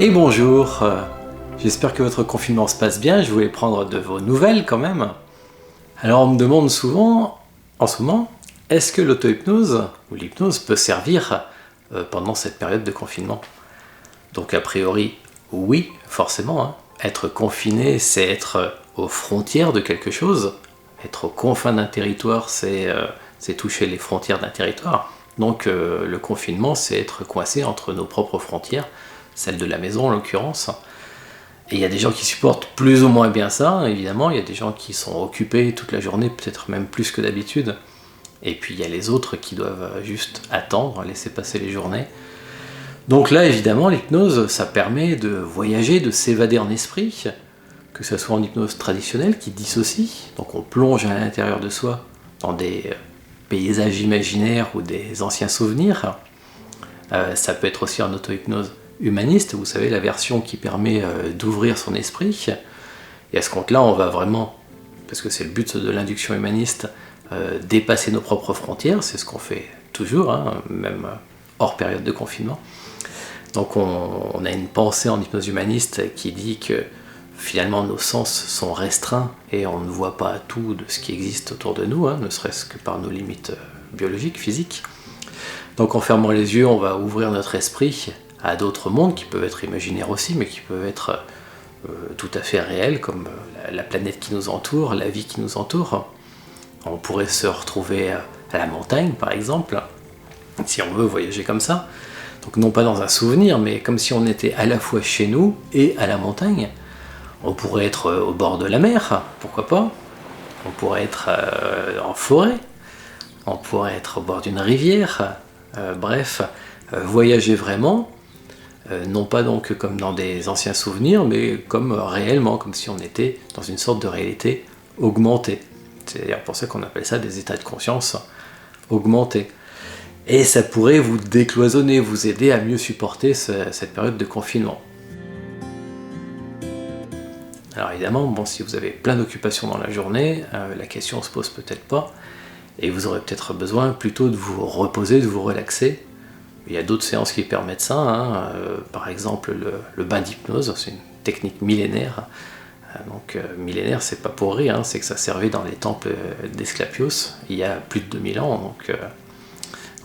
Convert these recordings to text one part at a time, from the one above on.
Et bonjour, j'espère que votre confinement se passe bien, je voulais prendre de vos nouvelles quand même. Alors on me demande souvent, en ce moment, est-ce que l'auto-hypnose ou l'hypnose peut servir pendant cette période de confinement? Donc a priori, oui, forcément. Être confiné, c'est être aux frontières de quelque chose. Être aux confins d'un territoire, c'est toucher les frontières d'un territoire. Donc le confinement, c'est être coincé entre nos propres frontières, celle de la maison en l'occurrence. Et il y a des gens qui supportent plus ou moins bien ça, évidemment. Il y a des gens qui sont occupés toute la journée, peut-être même plus que d'habitude. Et puis il y a les autres qui doivent juste attendre, laisser passer les journées. Donc là, évidemment, l'hypnose, ça permet de voyager, de s'évader en esprit, que ce soit en hypnose traditionnelle qui dissocie, donc on plonge à l'intérieur de soi dans des paysages imaginaires ou des anciens souvenirs. Ça peut être aussi en auto-hypnose humaniste, vous savez, la version qui permet d'ouvrir son esprit. Et à ce compte-là, on va vraiment, parce que c'est le but de l'induction humaniste, dépasser nos propres frontières, c'est ce qu'on fait toujours, même hors période de confinement. Donc on a une pensée en hypnose humaniste qui dit que finalement nos sens sont restreints et on ne voit pas tout de ce qui existe autour de nous, ne serait-ce que par nos limites biologiques, physiques. Donc en fermant les yeux, on va ouvrir notre esprit à d'autres mondes qui peuvent être imaginaires aussi, mais qui peuvent être tout à fait réels, comme la planète qui nous entoure, la vie qui nous entoure. On pourrait se retrouver à la montagne, par exemple, si on veut voyager comme ça. Donc non pas dans un souvenir, mais comme si on était à la fois chez nous et à la montagne. On pourrait être au bord de la mer, pourquoi pas. On pourrait être en forêt. On pourrait être au bord d'une rivière. Bref, voyager vraiment. Non pas donc comme dans des anciens souvenirs, mais comme réellement, comme si on était dans une sorte de réalité augmentée. C'est d'ailleurs pour ça qu'on appelle ça des états de conscience augmentés. Et ça pourrait vous décloisonner, vous aider à mieux supporter cette période de confinement. Alors évidemment, si vous avez plein d'occupations dans la journée, la question ne se pose peut-être pas, et vous aurez peut-être besoin plutôt de vous reposer, de vous relaxer. Il y a d'autres séances qui permettent ça, par exemple le bain d'hypnose, c'est une technique millénaire. Donc millénaire, c'est pas pour rire, c'est que ça servait dans les temples d'Esclapios il y a plus de 2000 ans, donc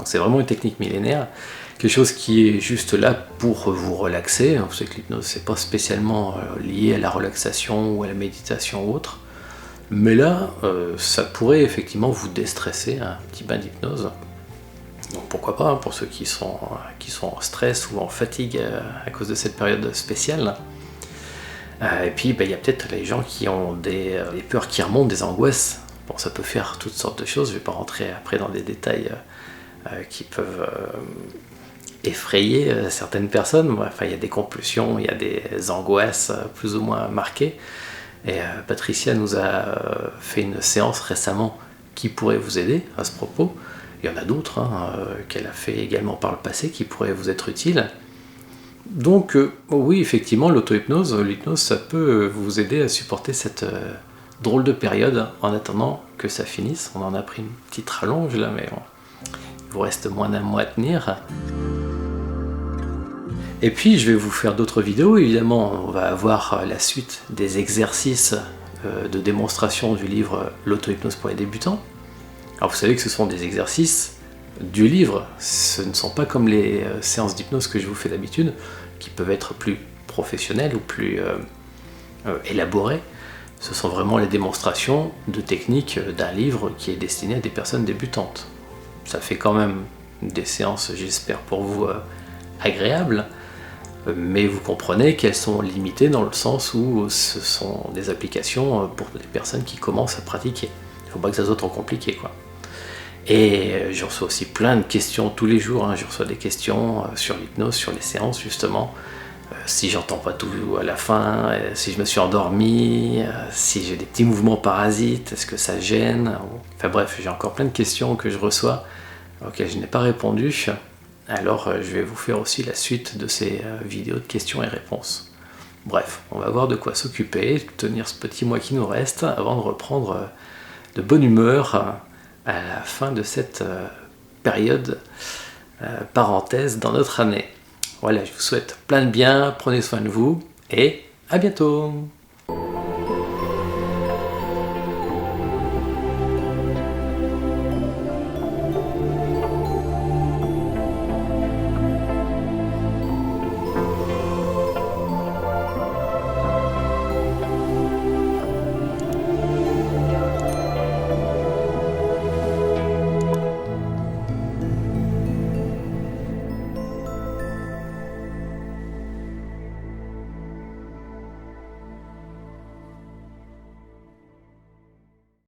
c'est vraiment une technique millénaire, quelque chose qui est juste là pour vous relaxer. Vous savez que l'hypnose, c'est pas spécialement lié à la relaxation ou à la méditation ou autre, mais là, ça pourrait effectivement vous déstresser, un petit bain d'hypnose. Donc pourquoi pas, pour ceux qui sont en stress ou en fatigue à cause de cette période spéciale. Et puis il y a peut-être les gens qui ont des peurs qui remontent, des angoisses. Bon, ça peut faire toutes sortes de choses, je ne vais pas rentrer après dans des détails qui peuvent effrayer certaines personnes. Enfin, il y a des compulsions, il y a des angoisses plus ou moins marquées. Et Patricia nous a fait une séance récemment qui pourrait vous aider à ce propos. Il y en a d'autres qu'elle a fait également par le passé qui pourraient vous être utiles. Donc oui, effectivement, l'auto-hypnose, l'hypnose, ça peut vous aider à supporter cette drôle de période en attendant que ça finisse. On en a pris une petite rallonge là, mais bon, il vous reste moins d'un mois à tenir. Et puis je vais vous faire d'autres vidéos, évidemment, on va avoir la suite des exercices de démonstration du livre L'auto-hypnose pour les débutants. Alors vous savez que ce sont des exercices du livre, ce ne sont pas comme les séances d'hypnose que je vous fais d'habitude, qui peuvent être plus professionnelles ou plus élaborées. Ce sont vraiment les démonstrations de techniques d'un livre qui est destiné à des personnes débutantes. Ça fait quand même des séances, j'espère pour vous, agréables, mais vous comprenez qu'elles sont limitées dans le sens où ce sont des applications pour des personnes qui commencent à pratiquer. Il ne faut pas que ça soit trop compliqué, quoi. Et je reçois aussi plein de questions tous les jours, je reçois des questions sur l'hypnose, sur les séances justement, si j'entends pas tout à la fin, si je me suis endormi, si j'ai des petits mouvements parasites, est-ce que ça gêne? Enfin bref, j'ai encore plein de questions que je reçois auxquelles je n'ai pas répondu, alors je vais vous faire aussi la suite de ces vidéos de questions et réponses. Bref, on va voir de quoi s'occuper, tenir ce petit mois qui nous reste avant de reprendre de bonne humeur à la fin de cette période parenthèse dans notre année. Voilà, je vous souhaite plein de bien, prenez soin de vous et à bientôt.